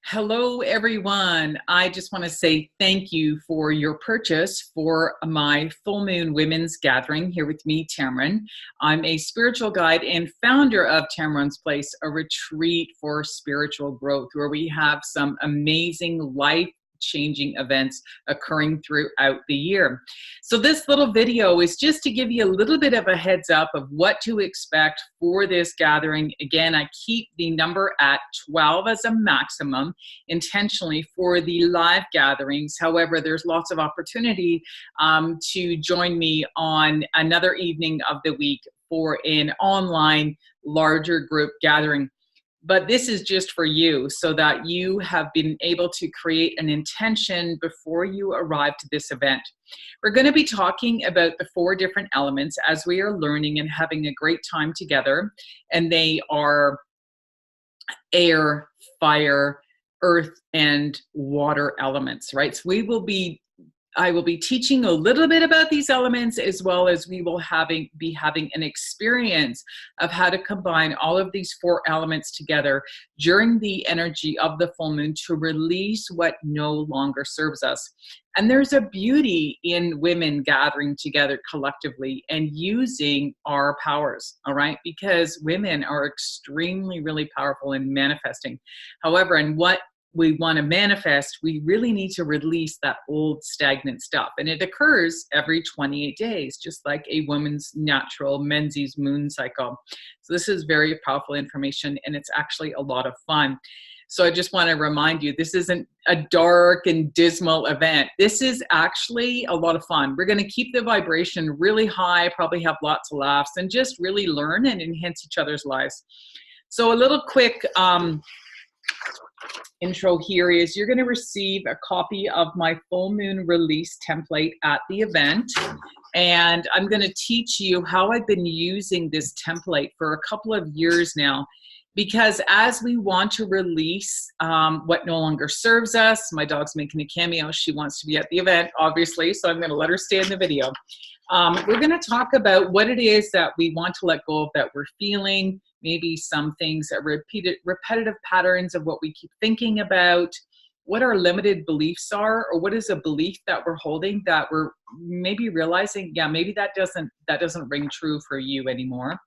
Hello, everyone. I just want to say thank you for your purchase for my full moon women's gathering here with me, Tammeron. I'm a spiritual guide and founder of Tammeron's Place, a retreat for spiritual growth where we have some amazing life changing events occurring throughout the year. So this little video is just to give you a little bit of a heads up of what to expect for this gathering. Again, I keep the number at 12 as a maximum intentionally for the live gatherings. However, there's lots of opportunity to join me on another evening of the week for an online larger group gathering. But this is just for you so that you have been able to create an intention before you arrive to this event. We're going to be talking about the 4 different elements as we are learning and having a great time together. And they are air, fire, earth, and water elements, right? So I will be teaching a little bit about these elements, as well as we will be having an experience of how to combine all of these 4 elements together during the energy of the full moon to release what no longer serves us. And there's a beauty in women gathering together collectively and using our powers, all right? Because women are extremely, really powerful in manifesting. However, in what we want to manifest, we really need to release that old stagnant stuff. And it occurs every 28 days, just like a woman's natural Menses moon cycle. So this is very powerful information, and it's actually a lot of fun. So I just want to remind you, this isn't a dark and dismal event. This is actually a lot of fun. We're going to keep the vibration really high, probably have lots of laughs, and just really learn and enhance each other's lives. So a little quick intro here is you're going to receive a copy of my full moon release template at the event. And I'm going to teach you how I've been using this template for a couple of years now. Because as we want to release what no longer serves us, my dog's making a cameo. She wants to be at the event, obviously, so I'm going to let her stay in the video. We're going to talk about what it is that we want to let go of that we're feeling, maybe some things that repetitive patterns of what we keep thinking about, what our limited beliefs are, or what is a belief that we're holding that we're maybe realizing, yeah, maybe that doesn't ring true for you anymore.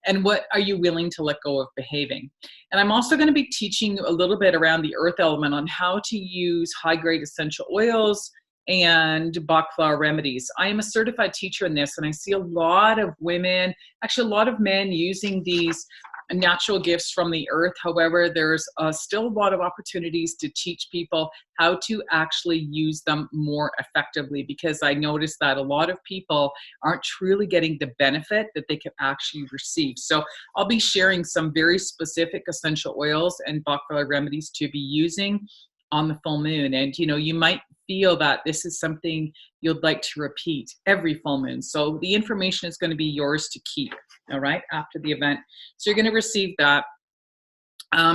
And what are you willing to let go of behaving? And I'm also going to be teaching you a little bit around the earth element on how to use high-grade essential oils and Bach flower remedies. I am a certified teacher in this, and I see a lot of women, actually a lot of men using these natural gifts from the earth. However, there's still a lot of opportunities to teach people how to actually use them more effectively, because I noticed that a lot of people aren't truly getting the benefit that they can actually receive. So I'll be sharing some very specific essential oils and Bach flower remedies to be using on the full moon. And you might feel that this is something you'd like to repeat every full moon. So the information is going to be yours to keep, all right, after the event. So you're going to receive that.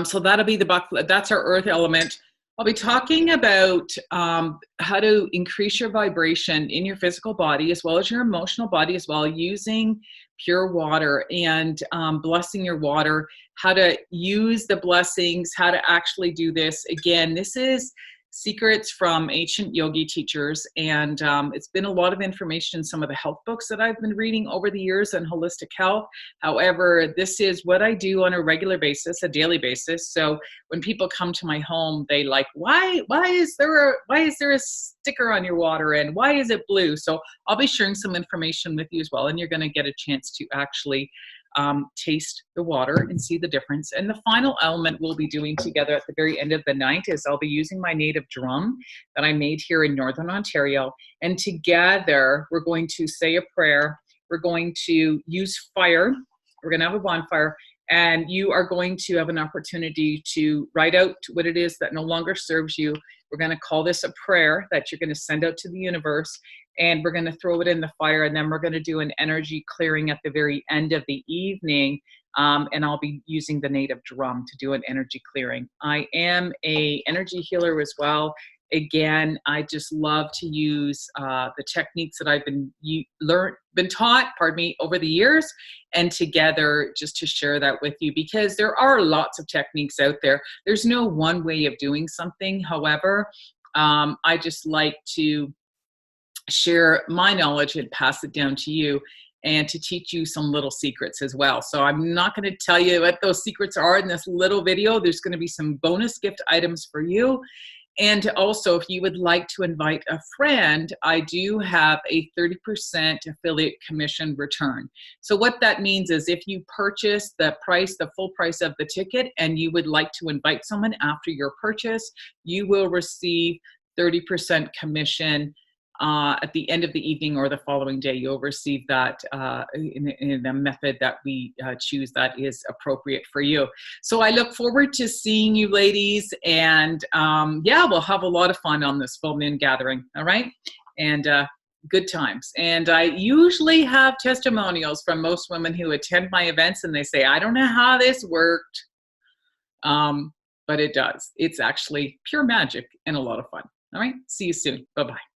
So that'll be that's our earth element. I'll be talking about how to increase your vibration in your physical body as well as your emotional body as well, using pure water and blessing your water, how to use the blessings, how to actually do this. Again, this is secrets from ancient yogi teachers, and it's been a lot of information in some of the health books that I've been reading over the years on holistic health. However, this is what I do on a regular basis, a daily basis. So when people come to my home, they like, why is there a sticker on your water, and why is it blue? So I'll be sharing some information with you as well, and you're going to get a chance to actually taste the water and see the difference. And the final element we'll be doing together at the very end of the night is I'll be using my native drum that I made here in Northern Ontario. And together we're going to say a prayer. We're going to use fire. We're going to have a bonfire. And you are going to have an opportunity to write out what it is that no longer serves you. We're going to call this a prayer that you're going to send out to the universe. And we're going to throw it in the fire, and then we're going to do an energy clearing at the very end of the evening. And I'll be using the native drum to do an energy clearing. I am an energy healer as well, Again, I just love to use the techniques that I've been taught, pardon me, over the years, and together just to share that with you, because there are lots of techniques out there. There's no one way of doing something. However, I just like to share my knowledge and pass it down to you, and to teach you some little secrets as well. So I'm not going to tell you what those secrets are in this little video. There's going to be some bonus gift items for you. And also, if you would like to invite a friend, I do have a 30% affiliate commission return. So what that means is if you purchase the full price of the ticket, and you would like to invite someone after your purchase, you will receive 30% commission at the end of the evening or the following day. You'll receive that in the method that we choose that is appropriate for you. So I look forward to seeing you ladies, and yeah, we'll have a lot of fun on this full moon gathering, all right? And good times. And I usually have testimonials from most women who attend my events, and they say, I don't know how this worked, but it does. It's actually pure magic and a lot of fun. All right, see you soon. Bye-bye.